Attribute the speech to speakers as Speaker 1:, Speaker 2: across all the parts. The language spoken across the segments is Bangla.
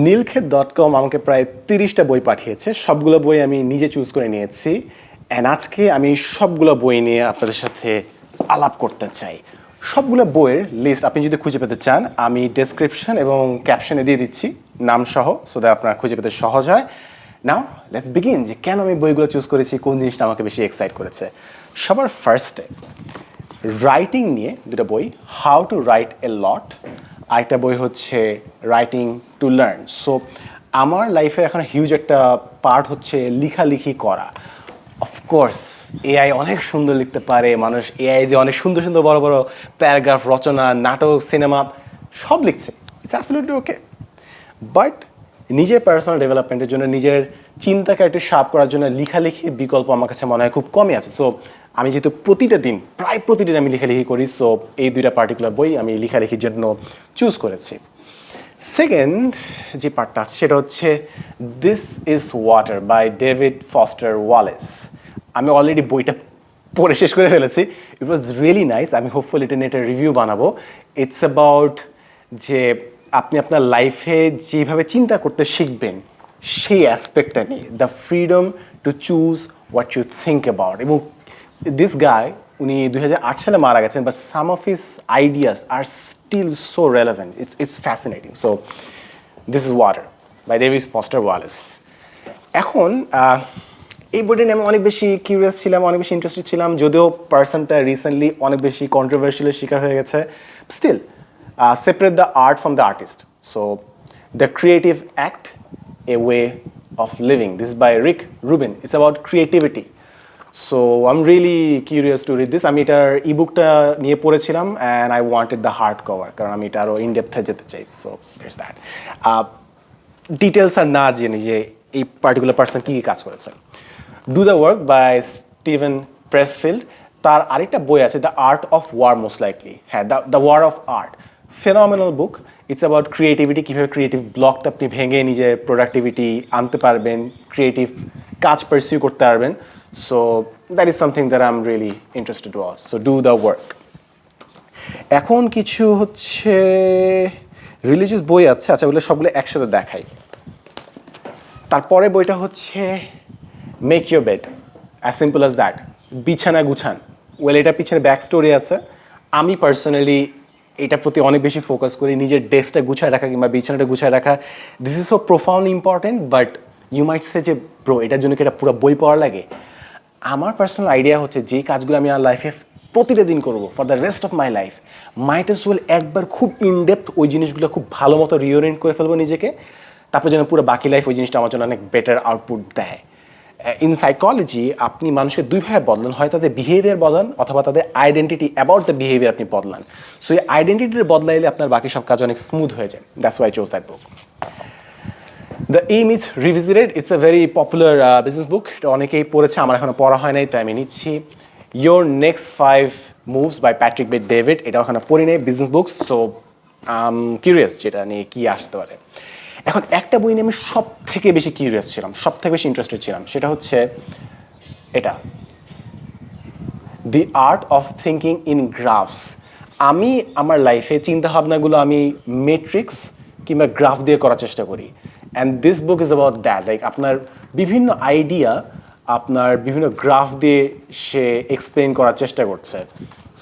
Speaker 1: নীলক্ষেত.com আমাকে প্রায় 30টা বই পাঠিয়েছে, সবগুলো বই আমি নিজে চুজ করে নিয়েছি। অ্যান্ড আজকে আমি সবগুলো বই নিয়ে আপনাদের সাথে আলাপ করতে চাই। সবগুলো বইয়ের লিস্ট আপনি যদি খুঁজে পেতে চান আমি ডেসক্রিপশন এবং ক্যাপশনে দিয়ে দিচ্ছি নাম সহ, সো দ্যাট আপনার খুঁজে পেতে সহজ হয়। নাও লেটস বিগিন, যে কেন আমি বইগুলো চুজ করেছি, কোন জিনিসটা আমাকে বেশি এক্সাইট করেছে। সবার ফার্স্টে রাইটিং নিয়ে দুটো বই, হাউ টু রাইট এ লট, আরেকটা বই হচ্ছে রাইটিং টু লার্ন। সো আমার লাইফে এখন হিউজ একটা পার্ট হচ্ছে লেখালেখি করা। অফকোর্স এআই অনেক সুন্দর লিখতে পারে, মানুষ এআই দিয়ে অনেক সুন্দর সুন্দর বড় বড় প্যারাগ্রাফ, রচনা, নাটক, সিনেমা সব লিখছে, ইটস অ্যাবসলিউটলি ওকে। বাট নিজের পার্সোনাল ডেভেলপমেন্টের জন্য, নিজের চিন্তাকে একটু শার্প করার জন্য লেখালেখির বিকল্প আমার কাছে মনে হয় খুব কমই আছে। সো আমি যেহেতু প্রায় প্রতিদিন আমি লেখালেখি করি, সো এই দুইটা পার্টিকুলার বই আমি লেখালেখির জন্য চুজ করেছি। সেকেন্ড যে পার্টটা আছে সেটা হচ্ছে this is water by David Foster Wallace. আমি অলরেডি বইটা পড়ে শেষ করে ফেলেছি। It was really nice. আমি হোপফুলি এটা নিয়ে একটা রিভিউ বানাবো। ইটস অ্যাবাউট যে আপনি আপনার লাইফে যেভাবে চিন্তা করতে শিখবেন সেই অ্যাসপেক্টটা নিয়ে, the freedom to choose what you think about. এবং দিস গাই, উনি 2008 সালে মারা গেছেন, but some of his ideas are still so relevant. It's fascinating. So this is water by David Foster Wallace. এখন এই বইটা নিয়ে আমি অনেক বেশি কিউরিয়াস ছিলাম, অনেক বেশি ইন্টারেস্টেড ছিলাম, যদিও পার্সনটা রিসেন্টলি অনেক বেশি কন্ট্রোভার্সিয়ালের শিকার হয়ে গেছে। Still separate the art from the artist. So the creative act, a way of living. This is by Rick Rubin. It's about creativity. So I'm really curious to read this. আমি এটার ইবুকটা নিয়ে পড়েছিলাম and I wanted the hardcover কারণ আমি এটা আরও ইনডেপথে যেতে চাই। So there's that. ডিটেলস আর না জেনে যে এই পার্টিকুলার পার্সন কী কী কাজ করেছেন। Do the work by Steven Pressfield. তার আরেকটা বই আছে the art of war, most likely, হ্যাঁ, the war of art. Phenomenal book. It's about creativity, কীভাবে ক্রিয়েটিভ ব্লকটা আপনি ভেঙে নিজের প্রোডাক্টিভিটি আনতে পারবেন, ক্রিয়েটিভ কাজ পারসিউ করতে পারবেন। So that is something that I am really interested all. So do the work. এখন কিছু হচ্ছে রিলিজিয়াস বই আছে, আচ্ছা ওগুলো সবগুলো একসাথে দেখাই। তারপরে বইটা হচ্ছে make your bed, as simple as that, বিছানা গুছান। ওয়েল, এটা পিছনে ব্যাক স্টোরি আছে। আমি পার্সোনালি এটার প্রতি অনেক বেশি ফোকাস করি, নিজের ডেস্কটা গুছায় রাখা কিংবা বিছানাটা গুছায় রাখা। This is so profoundly important, but you might say যে ব্রো এটার জন্য কি এটা পুরো বই পড়া লাগে? আমার পার্সোনাল আইডিয়া হচ্ছে যেই কাজগুলো আমি আমার লাইফে প্রতিটা দিন করবো for the rest of my life, might as well একবার খুব ইনডেপথ ওই জিনিসগুলো খুব ভালো মতো রিওরিয়েন্ট করে ফেলবো নিজেকে, তারপর যেন পুরো বাকি লাইফ ওই জিনিসটা আমার জন্য অনেক বেটার আউটপুট দেয়। ইন সাইকোলজি আপনি মানুষের দুইভাবে বদলান, হয় তাদের বিহেভিয়ার বদলান অথবা তাদের আইডেন্টিটি অ্যাবাউট দ্য বিহেভিয়ার আপনি বদলান। সো এই আইডেন্টিটির বদলাইলে আপনার বাকি সব কাজ অনেক স্মুথ হয়ে যায়। That's why I chose that book. The E-Myth Revisited, it's a very popular business book. এটা অনেকেই পড়েছে, আমার এখনো পড়া হয় নাই, তাই আমি নিচ্ছি। Your next 5 moves by Patrick Bet David, এটা ওখানে পড়ি নেই, বিজনেস বুকস। সো কিউরিয়াস যেটা নিয়ে কী আসতে পারে। এখন একটা বই নিয়ে আমি সব থেকে বেশি কিউরিয়াস ছিলাম, সব থেকে বেশি ইন্টারেস্টেড ছিলাম, সেটা হচ্ছে এটা, the art of thinking in graphs. আমি আমার লাইফে চিন্তাভাবনাগুলো আমি মেট্রিক্স কিংবা গ্রাফ দিয়ে করার চেষ্টা করি। And this book is about that, like আপনার বিভিন্ন আইডিয়া আপনার বিভিন্ন গ্রাফ দিয়ে সে এক্সপ্লেন করার চেষ্টা করছে।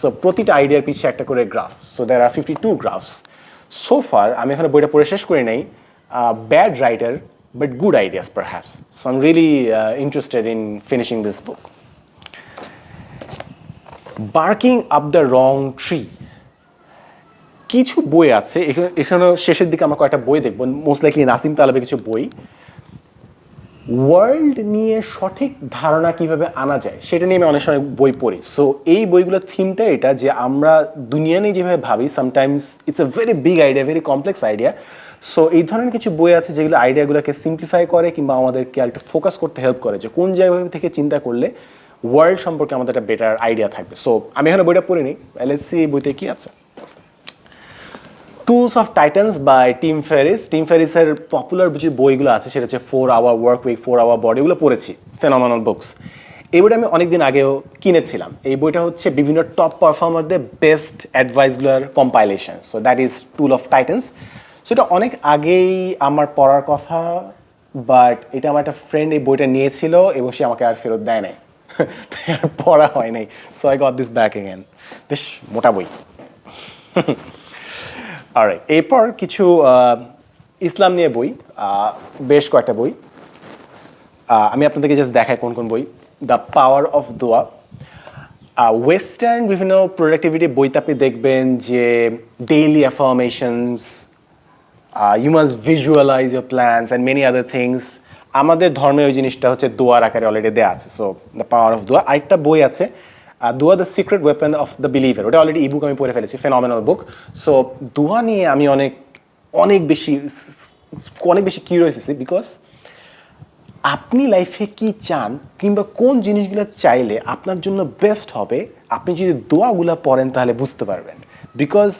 Speaker 1: সো প্রতিটা আইডিয়ার পিছিয়ে একটা করে graph. So there are 52 graphs. So far আমি এখানে বইটা পড়ে শেষ করি নাই। Bad writer, but good ideas perhaps. So I'm really interested in finishing this book. Barking up the wrong tree. কিছু বই আছে, এখানে শেষের দিকে আমরা কয়েকটা বই দেখব, মোস্ট লাইকলি নাসিম তালেবের কিছু বই। ওয়ার্ল্ড নিয়ে সঠিক ধারণা কিভাবে আনা যায় সেটা নিয়ে আমি অনেক সময় বই পড়ি। সো এই বইগুলোর থিমটা এটা যে আমরা দুনিয়া নিয়ে যেভাবে ভাবি, sometimes it's a very big idea, very complex idea. So এই ধরনের কিছু বই আছে যেগুলো আইডিয়াগুলোকে সিম্পলিফাই করে কিংবা আমাদেরকে একটু ফোকাস করতে হেল্প করে, যে কোন জায়গা থেকে চিন্তা করলে ওয়ার্ল্ড সম্পর্কে আমাদের একটা বেটার আইডিয়া থাকবে। সো আমি এখানে বইটা পড়ে নিই, এলএসসি এই বইতে কী আছে। Tools of Titans by Tim Ferriss. Tim ফেরিসের পপুলার যে বইগুলো আছে সেটা হচ্ছে 4 Hour Work Week, 4 Hour Body, এগুলো পড়েছি, ফেনোমেনাল বুকস। এই বইটা আমি অনেকদিন আগেও কিনেছিলাম। এই বইটা হচ্ছে বিভিন্ন টপ পারফর্মারদের বেস্ট অ্যাডভাইসগুলোর compilation. So that is tool of Titans. So এটা অনেক আগেই আমার পড়ার কথা, বাট এটা আমার একটা ফ্রেন্ড এই বইটা নিয়েছিল এবং সে আমাকে আর ফেরত দেয় নাই। তাই আর পড়া হয় নাই। So I got this back again. বেশ মোটা বই। অলরাইট, এরপর কিছু ইসলাম নিয়ে বই, বেশ কয়েকটা বই। আমি আপনাদেরকে জাস্ট দেখাই কোন কোন বই। দ্য পাওয়ার অফ দোয়া। ওয়েস্টার্ন বিভিন্ন প্রোডাক্টিভিটি বইতে আপনি দেখবেন যে daily affirmations, you must visualize your plans and many other things. আমাদের ধর্মে ওই জিনিসটা হচ্ছে দোয়ার আকারে অলরেডি দেওয়া আছে। সো দ্য পাওয়ার অফ দোয়া। আরেকটা বই আছে দোয়া the secret weapon of the believer, ওটা অলরেডি ইবুক আমি পড়ে ফেলেছি, ফেনোমেনাল বুক। সো দোয়া নিয়ে আমি অনেক বেশি কিউরিয়াসিটি, বিকজ আপনি লাইফে কি চান কিংবা কোন জিনিসগুলো চাইলে আপনার জন্য বেস্ট হবে, আপনি যদি দোয়াগুলো পড়েন তাহলে বুঝতে পারবেন। বিকজ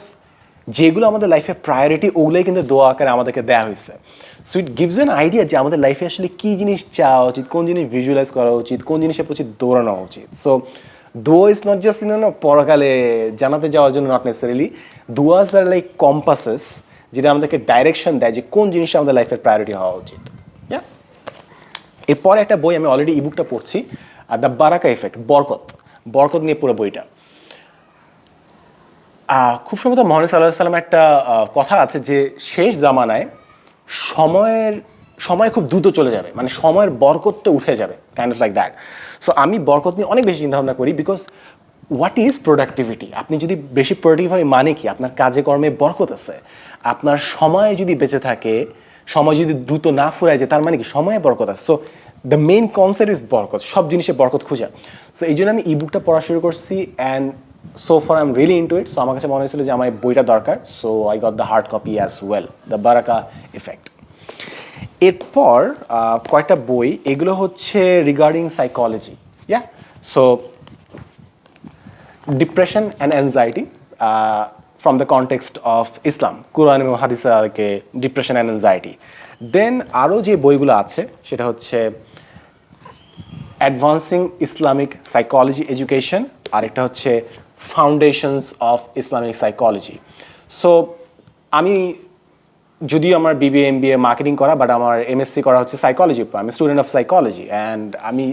Speaker 1: যেগুলো আমাদের লাইফে প্রায়োরিটি, ওগুলোই কিন্তু দোয়া আকারে আমাদেরকে দেওয়া হয়েছে। So it gives an idea যে আমাদের লাইফে আসলে কী জিনিস চাওয়া উচিত, কোন জিনিস ভিজুয়ালাইজ করা উচিত, কোন জিনিসের প্রতি দৌড়ানো উচিত। সো দোয়া ইজ নট জাস্ট পরকালে জানাতে যাওয়ার জন্য, নট নেসেসারিলি। দোয়াজ আর লাইক কম্পাসেস, যেটা আমাদেরকে ডাইরেকশন দেয় যে কোন জিনিসটা আমাদের লাইফের প্রায়োরিটি হওয়া উচিত। এরপরে একটা বই আমি অলরেডি ইবুকটা পড়ছি, দ্য বারাকা ইফেক্ট, বরকত নিয়ে পুরো বইটা। খুব সম্ভবত মহানবী সাল্লাল্লাহু আলাইহি ওয়াসাল্লাম একটা কথা আছে যে শেষ জামানায় সময় খুব দ্রুত চলে যাবে, মানে সময়ের বরকতটা উঠে যাবে, kind of like that. So আমি বরকত নিয়ে অনেক বেশি চিন্তাভাবনা করি, বিকজ হোয়াট ইজ প্রোডাক্টিভিটি? আপনি যদি বেশি প্রোডাক্টিভ হয় মানে কি? আপনার কাজে কর্মে বরকত আছে। আপনার সময় যদি বেঁচে থাকে, সময় যদি দ্রুত না ফুরায় যায়, তার মানে কি সময়ে বরকত আছে। So the main concept is বরকত, সব জিনিসে বরকত খুঁজা। সো এই জন্য আমি ইবুকটা পড়া শুরু করছি, and so far I am really into it. So আমার কাছে মনে হয়েছিল যে আমার এই বইটা দরকার। So I got the hard copy as well, the বারাকা ইফেক্ট। এরপর কয়েকটা বই, এগুলো হচ্ছে regarding psychology. So depression and anxiety from the context of Islam, কুরআন এবং হাদিসে ডিপ্রেশন অ্যান্ড অ্যাংজাইটি। দেন আরও যে বইগুলো আছে সেটা হচ্ছে অ্যাডভান্সিং ইসলামিক সাইকোলজি এডুকেশন, আর একটা হচ্ছে foundations of Islamic psychology. So আমি যদিও আমার বিবিএ এমবিএ মার্কেটিং করা, বাট আমার এমএসসি করা হচ্ছে সাইকোলজি, আমি স্টুডেন্ট অফ সাইকোলজি। অ্যান্ড আমি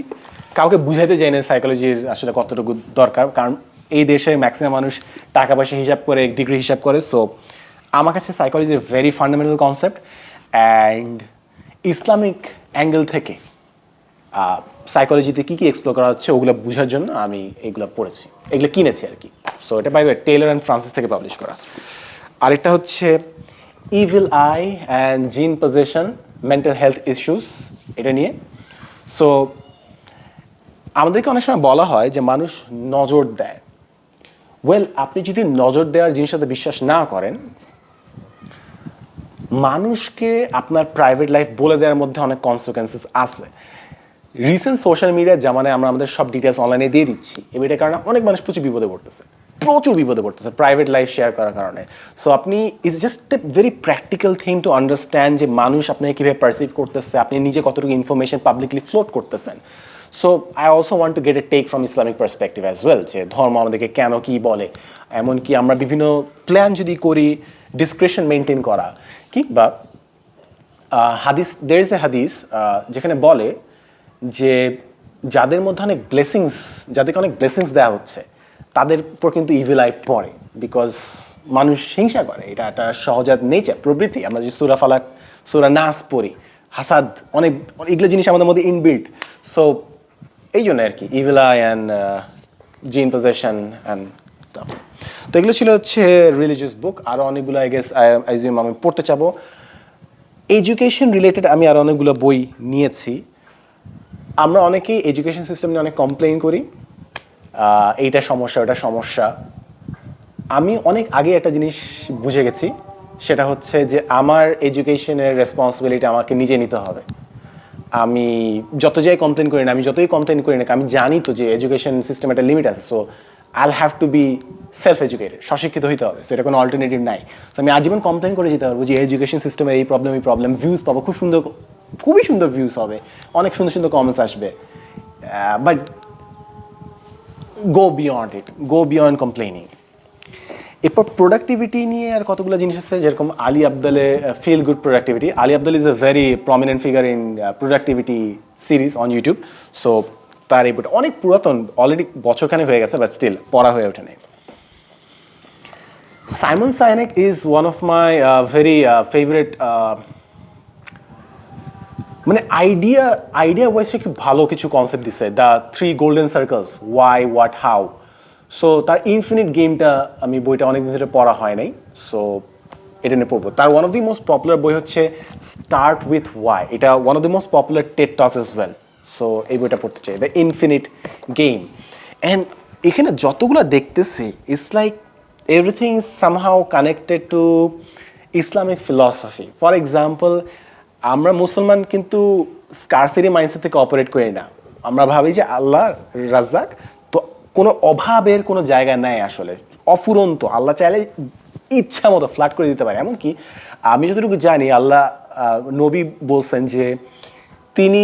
Speaker 1: কাউকে বুঝাইতে চাই না সাইকোলজির আসলে কতটুকু দরকার, কারণ এই দেশে ম্যাক্সিমাম মানুষ টাকা পয়সা হিসাব করে, ডিগ্রি হিসাব করে। সো আমার কাছে psychology very fundamental concept, and Islamic angle থেকে সাইকোলজিতে কী কী এক্সপ্লোর করা হচ্ছে ওগুলো বোঝার জন্য আমি এগুলো পড়েছি, এগুলো কিনেছি আর কি। সো এটা by the way Taylor and Francis থেকে পাবলিশ করা। আরেকটা হচ্ছে ইভিল আই অ্যান্ড জিন পজেশন, মেন্টাল হেলথ ইস্যুস, এটা নিয়ে। সো আমাদেরকে অনেক সময় বলা হয় যে মানুষ নজর দেয়। ওয়েল, আপনি যদি নজর দেওয়ার জিনিসটাতে বিশ্বাস না করেন, মানুষকে আপনার প্রাইভেট লাইফ বলে দেওয়ার মধ্যে অনেক কনসিকুয়েন্সেস আছে। রিসেন্ট সোশ্যাল মিডিয়ার জামানায় আমরা আমাদের সব ডিটেলস অনলাইনে দিয়ে দিচ্ছি, এটার কারণে অনেক মানুষ প্রচুর বিপদে পড়তেছে প্রাইভেট লাইফ শেয়ার করার কারণে। সো আপনি it's just a very practical thing to understand যে মানুষ আপনাকে কীভাবে পারসিভ করতেছে, আপনি নিজে কতটুকু ইনফরমেশন পাবলিকলি ফ্লোট করতেছেন। So I also want to get a take from Islamic perspective as well, যে ধর্ম আমাদেরকে কেন কী বলে, এমনকি আমরা বিভিন্ন প্ল্যান যদি করি, ডিসক্রিপশন মেনটেন করা, কিংবা হাদিস, দের ইজ এ হাদিস যেখানে বলে যে যাদেরকে অনেক ব্লেসিংস দেওয়া হচ্ছে, তাদের উপর কিন্তু ইভিল আই পড়ে, বিকজ মানুষ হিংসা করে, এটা একটা সহজাত নেচার, প্রবৃত্তি। আমরা যে সূরা ফালাক, সূরা নাস পড়ি, হাসাদ, অনেক এগুলো জিনিস আমাদের মধ্যে ইনবিল্ট। সো এই জন্য আর কি ইভিল আই অ্যান্ড জিন পজেশন অ্যান্ড স্টাফ। তো এগুলো ছিল হচ্ছে রিলিজিয়াস বুক। আরও অনেকগুলো আমি পড়তে চাবো। এডুকেশন রিলেটেড আমি আরও অনেকগুলো বই নিয়েছি। আমরা অনেকেই এডুকেশন সিস্টেম নিয়ে অনেক কমপ্লেইন করি, এইটা সমস্যা, ওটা সমস্যা। আমি অনেক আগে একটা জিনিস বুঝে গেছি, সেটা হচ্ছে যে আমার এডুকেশনের রেসপন্সিবিলিটি আমাকে নিজে নিতে হবে। আমি যতই কমপ্লেন করি না, আমি জানি তো যে এডুকেশন সিস্টেম একটা লিমিট আছে। So I'll have to be self educated, স্বশিক্ষিত হইতে হবে। সো এটা কোনো অল্টারনেটিভ নাই। তো আমি আজীবন কমপ্লেন করে যেতে পারবো যে এডুকেশন সিস্টেমের এই প্রবলেম, ভিউজ পাবো, খুবই সুন্দর ভিউজ হবে, অনেক সুন্দর সুন্দর কমেন্টস আসবে, বাট go beyond complaining. এরপর প্রোডাক্টিভিটি নিয়ে আর কতগুলো জিনিস আছে, যেরকম আলী আবদালে feel good productivity. Ali Abdaal is a very prominent figure in productivity series on YouTube. So তার এই বইটা অনেক পুরাতন, অলরেডি বছরখানেক হয়ে গেছে, বাট স্টিল পড়া হয়ে ওঠে নাই। Simon Sinek is one of my very favourite, মানে আইডিয়া ওয়াইজ কি ভালো কিছু কনসেপ্ট দিছে। The 3 golden circles, why, what, how. So তার ইনফিনিট গেমটা আমি বইটা অনেকদিন ধরে পড়া হয় নাই, সো এটা নিয়ে পড়বো। তার one of the most popular বই হচ্ছে স্টার্ট উইথ ওয়াই, এটা one of the most popular Ted talks as well. So এই বইটা পড়তে চাই, দ্য ইনফিনিট গেম। অ্যান্ড এখানে যতগুলো দেখতেছি it's like everything is somehow connected to Islamic philosophy. For example, আমরা মুসলমান কিন্তু স্কারসিটি মাইন্ডসেট থেকে অপারেট করি না। আমরা ভাবি যে আল্লাহ রাজ্জাক, তো কোনো অভাবের কোনো জায়গা নেই আসলে, অফুরন্ত। আল্লাহ চাইলে ইচ্ছা মতো ফ্লাট করে দিতে পারে। এমনকি আমি যতটুকু জানি, আল্লাহ নবী বলছেন যে তিনি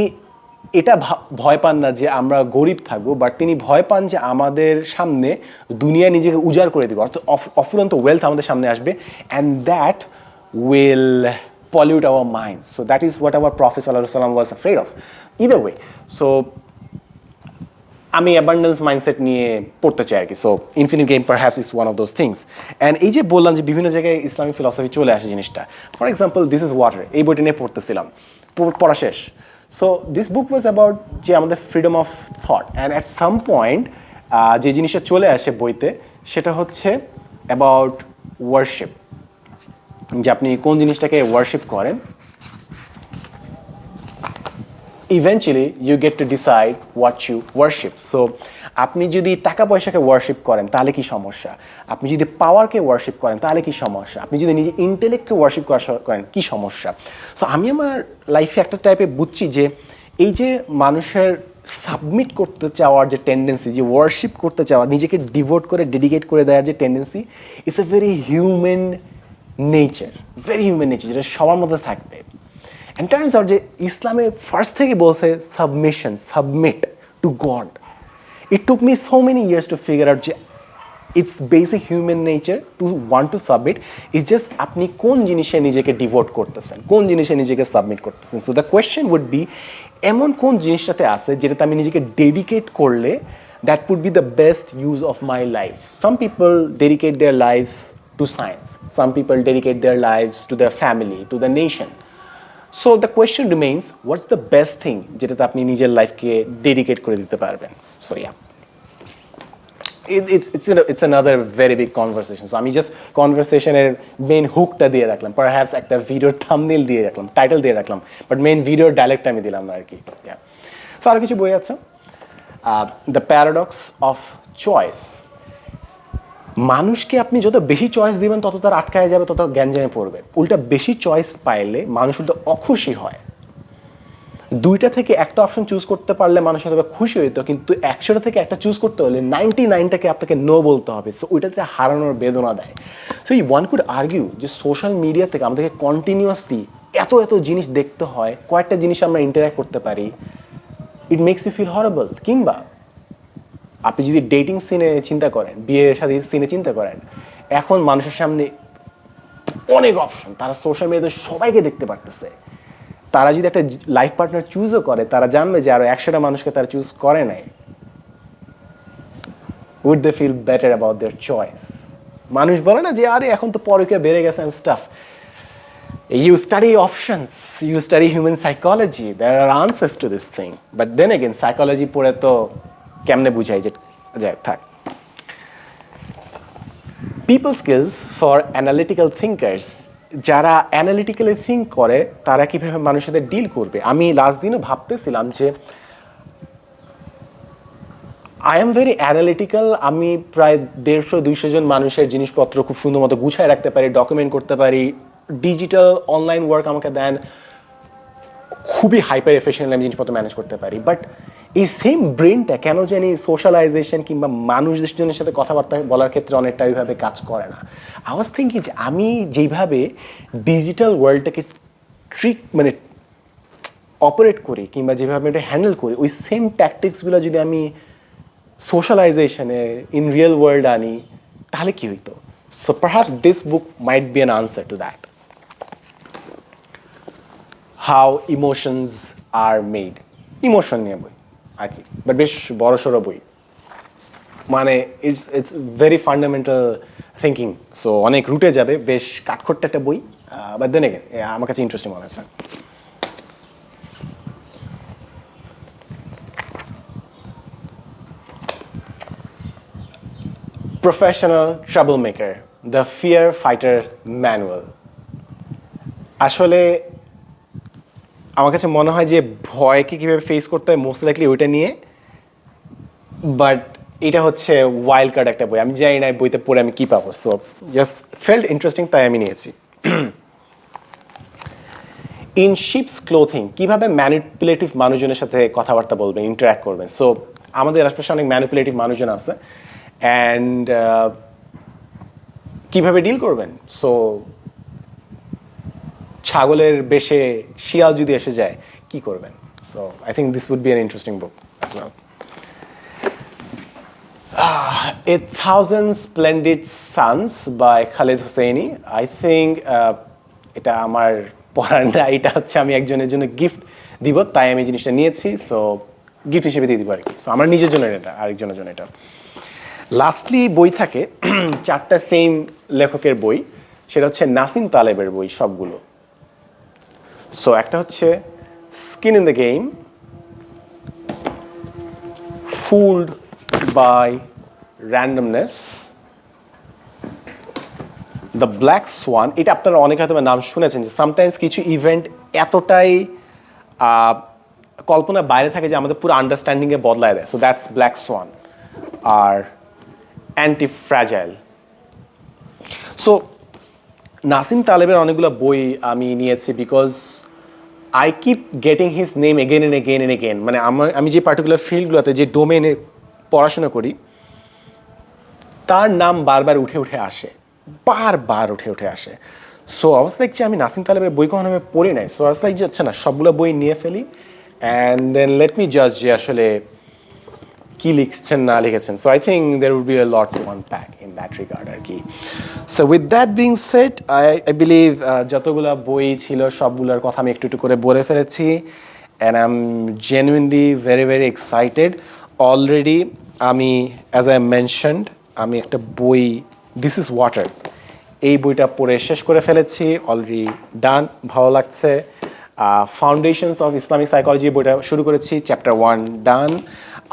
Speaker 1: এটা ভয় পান না যে আমরা গরিব থাকবো, বাট তিনি ভয় পান যে আমাদের সামনে দুনিয়া নিজেকে উজাড় করে দেবে, অর্থাৎ অফুরন্ত ওয়েলথ আমাদের সামনে আসবে, and that will pollute our minds. So that is what our Prophet ﷺ was afraid of. Either way, so আমি অ্যাবান্ডেন্স মাইন্ডসেট নিয়ে পড়তে চাই আর কি। So infinite game perhaps is one of those things. And এই যে বললাম যে বিভিন্ন জায়গায় ইসলামিক ফিলসফি চলে আসে জিনিসটা, for example this is water, এই বইটা নিয়ে পড়তেছিলাম, পড়া শেষ। So this book was about যে আমাদের freedom of thought, and at some point যে জিনিসটা চলে আসে বইতে, সেটা হচ্ছে অ্যাবাউট ওয়ার্শিপ, যে আপনি কোন জিনিসটাকে ওয়ার্শিপ করেন। Eventually you get to decide what you worship. So আপনি যদি টাকা পয়সাকে ওয়ার্শিপ করেন তাহলে কি সমস্যা, আপনি যদি পাওয়ারকে ওয়ার্শিপ করেন তাহলে কি সমস্যা, আপনি যদি নিজে ইন্টেলেক্টকে ওয়ার্শিপ করেন কি সমস্যা। সো আমি আমার লাইফে একটা টাইপে বুঝছি যে এই যে মানুষের সাবমিট করতে চাওয়ার যে টেন্ডেন্সি, যে ওয়ার্শিপ করতে চাওয়ার, নিজেকে ডিভোট করে ডেডিকেট করে দেওয়ার যে tendency, it's a very human nature, যেটা সবার মধ্যে থাকবে। অ্যান্ড টার্নস আউট যে ইসলামে ফার্স্ট থেকে বলছে submit to God. It took me so many years to figure out যে it's basic human nature to want to submit. It's just আপনি কোন জিনিসে নিজেকে ডিভোট করতেছেন, কোন জিনিসে নিজেকে সাবমিট করতেছেন। So the question would be, এমন কোন জিনিসটাতে আছে যেটাতে আমি নিজেকে ডেডিকেট করলে that would be the best use of my life. Some people dedicate their lives to science. Some people dedicate their lives to their family, to the nation. So the question remains, what's the best thing যেটাতে আপনি নিজের লাইফকে ডেডিকেট করে দিতে পারবেন? So yeah, it's another very big conversation. So আমি জাস্ট কনভারসেশনের মেইন হুকটা দিয়ে রাখলাম, পারহ্যাপস একটা ভিডিওর থাম্বনেল দিয়ে রাখলাম, টাইটেল দিয়ে রাখলাম, বাট মেইন ভিডিওর ডাইরেক্ট আমি দিলাম না আর কি। সো আরও কিছু বই আছে, দ্য প্যারাডক্স অফ চয়েস। মানুষকে আপনি যত বেশি চয়েস দিবেন তত তার আটকায় যাবে, তত গ্যাঞ্জামে পড়বে। উল্টা বেশি চয়েস পাইলে মানুষ উল্টা অখুশি হয়। দুইটা থেকে একটা অপশন চুজ করতে পারলে মানুষ হয়তো খুশি হইতো, কিন্তু 100টা থেকে একটা চুজ করতে হলে 99টাকে আপনাকে নো বলতে হবে। সো ওইটাতে হারানোর বেদনা দেয়। সো এই ওয়ান কুড আর্গিউ যে সোশ্যাল মিডিয়া থেকে আমাদেরকে কন্টিনিউয়াসলি এত জিনিস দেখতে হয়, কয়েকটা জিনিস আমরা ইন্টারাক্ট করতে পারি, it makes you feel horrible. কিংবা আপনি যদি ডেটিং সিনে চিন্তা করেন, বিয়ের সাথে সিনে চিন্তা করেন, এখন মানুষের সামনে অনেক অপশন, তারা সোশ্যাল মিডিয়াতে সবাইকে দেখতে পারতেছে। তারা যদি একটা লাইফ পার্টনার চুজও করে, তারা জানবে যে আরো 100টা মানুষকে তারা চুজ করে নাই। Would they feel better about their choice? মানুষ বলে না যে আরে এখন তো পরকীয়া বেড়ে গেছে and staff. You study options, you study human psychology, there are answers to this thing. But then again, psychology পড়ে তো কেমনে বুঝাই যে যাই থাক। People skills for analytical thinkers, যারা অ্যানালিটিক্যালি থিঙ্ক করে তারা কীভাবে মানুষের সাথে ডিল করবে। আমি লাস্ট দিনও ভাবতেছিলাম যে আই এম ভেরি অ্যানালিটিক্যাল। আমি প্রায় 150-200 জন মানুষের জিনিসপত্র খুব সুন্দর মতো গুছায় রাখতে পারি, ডকুমেন্ট করতে পারি। ডিজিটাল অনলাইন ওয়ার্ক আমাকে দেন, খুবই হাইপার এফিশিয়েন্টলি আমি জিনিসপত্র ম্যানেজ করতে পারি। বাট এই সেম ব্রেনটা কেন জানি সোশ্যালাইজেশন কিংবা মানুষজনের সাথে কথাবার্তা বলার ক্ষেত্রে অনেকটা ওইভাবে কাজ করে না। আই ওয়াজ থিঙ্কিং যে আমি যেইভাবে ডিজিটাল ওয়ার্ল্ডটাকে মানে অপারেট করি কিংবা যেভাবে এটা হ্যান্ডেল করি, ওই সেম ট্যাকটিক্সগুলো যদি আমি সোশ্যালাইজেশনে ইন রিয়েল ওয়ার্ল্ড আনি তাহলে কী হইতো। So perhaps this book might be an answer to that. How emotions are made. Emotion নিয়ে বই আর কি, বাট বেশ বড় সড়ো বই, মানে it's very fundamental thinking, so অনেক রুটে যাবে, বেশ কাঠখোট্টা একটা বই, বাট দেন এগেন আমার কাছে ইন্টারেস্টিং মনে হয়েছে। Professional trouble maker, the fear fighter manual. আসলে আমার কাছে মনে হয় যে ভয়কে কীভাবে ফেস করতে হয় মোস্ট লাইকলি ওইটা নিয়ে, বাট এটা হচ্ছে ওয়াইল্ড কার্ড একটা বই, আমি জানি না বইতে পড়ে আমি কী পাবো, সো জাস্ট ফেল্ট ইন্টারেস্টিং তাই আমি নিয়েছি। ইন শিপস ক্লোথিং, কীভাবে ম্যানিপুলেটিভ মানুষজনের সাথে কথাবার্তা বলবেন, ইন্টারাক্ট করবেন। সো আমাদের আশপাশে অনেক ম্যানিপুলেটিভ মানুষজন আছে, অ্যান্ড কীভাবে ডিল করবেন। সো ছাগলের বেশে শিয়াল যদি এসে যায় কি করবেন। So I think this would be an interesting book as well. A Thousand Splendid Suns by Khaled Hosseini. I think এটা আমার পড়ার না, এটা হচ্ছে আমি একজনের জন্য গিফট দিব, তাই আমি জিনিসটা নিয়েছি, সো গিফট হিসেবে দিয়ে দিব আর কি। সো আমার নিজের জন্য এটা, আরেকজনের জন্য এটা। লাস্টলি বই থাকে চারটা সেম লেখকের বই, সেটা হচ্ছে নাসিম তালেবের বই সবগুলো। সো একটা হচ্ছে skin in the game, fooled by randomness, the black swan. এটা আপনারা অনেকে হয়তো নাম শুনেছেন, যে সামটাইমস কিছু ইভেন্ট এতটাই কল্পনার বাইরে থাকে যে আমাদের পুরো আন্ডারস্ট্যান্ডিংয়ে বদলায় দেয়। So that's black swan. আর অ্যান্টি ফ্র্যাজাইল। সো নাসিম তালেবের অনেকগুলো বই আমি নিয়েছি because I keep getting his name again and again and again. মানে আমি যে পার্টিকুলার ফিল্ডগুলোতে, যে ডোমেনে পড়াশোনা করি, তার নাম বারবার উঠে উঠে আসে, বারবার উঠে উঠে আসে। সো অবস্থা দেখছি আমি নাসিম তালেবের বই কখনো আমি পড়ি নাই, সো অবস্থা যে আচ্ছা না, সবগুলো বই নিয়ে ফেলি, অ্যান্ড দেন লেট মি জাজ যে আসলে কি লিখছেন না লিখেছেন। So I think there would be a lot to unpack in that regard আর কি। So with that being said, I believe যতগুলো বই ছিল সবগুলোর কথা আমি একটু একটু করে বলে ফেলেছি, and I am genuinely very very excited. Already আমি, অ্যাজ আই মেনশনড, আমি একটা বই, দিস ইজ ওয়াটার, এই বইটা পড়ে শেষ করে ফেলেছি, অলরেডি ডান, ভালো লাগছে। ফাউন্ডেশনস অফ ইসলামিক সাইকোলজি বইটা শুরু করেছি, চ্যাপ্টার 1 ডান।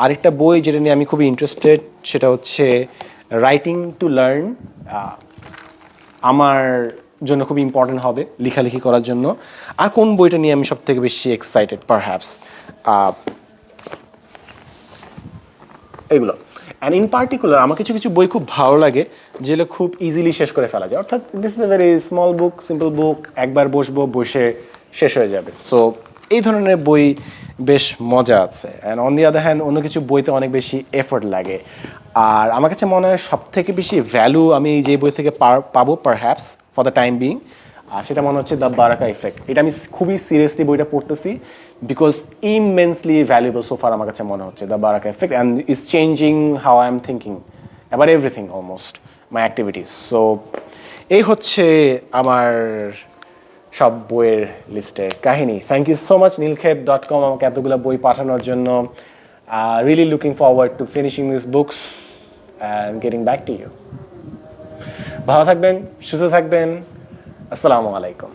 Speaker 1: আরেকটা বই যেটা নিয়ে আমি খুবই ইন্টারেস্টেড, সেটা হচ্ছে রাইটিং টু লার্ন, আমার জন্য খুব ইম্পর্টেন্ট হবে লেখালেখি করার জন্য। আর কোন বইটা নিয়ে আমি সব থেকে বেশি এক্সাইটেড, পারহ্যাপস এগুলো। অ্যান্ড ইন পার্টিকুলার আমার কিছু কিছু বই খুব ভালো লাগে, যেগুলো খুব ইজিলি শেষ করে ফেলা যায়, অর্থাৎ this is a very small book, simple book, একবার বসবো, বসে শেষ হয়ে যাবে। সো এই ধরনের বই বেশ মজা আছে। And on the other hand অন্য কিছু বইতে অনেক বেশি এফোর্ট লাগে। আর আমার কাছে মনে হয় সব থেকে বেশি ভ্যালু আমি যে বই থেকে পাবো perhaps for the time being, আর সেটা মনে হচ্ছে দ্য বারাকা ইফেক্ট। এটা আমি খুবই সিরিয়াসলি বইটা পড়তেছি, বিকজ ইমেন্সলি ভ্যালুয়েবল সোফার আমার কাছে মনে হচ্ছে দ্য বারাকা effect, and is changing how I am thinking about everything, almost my activities. So এই হচ্ছে আমার সব বইয়ের লিস্টের কাহিনী। Thank you so much nilkhet.com আমাকে এতগুলো বই পাঠানোর জন্য। Really looking forward to finishing this books and getting back to you. ভালো থাকবেন, সুস্থ থাকবেন, আসসালামু আলাইকুম।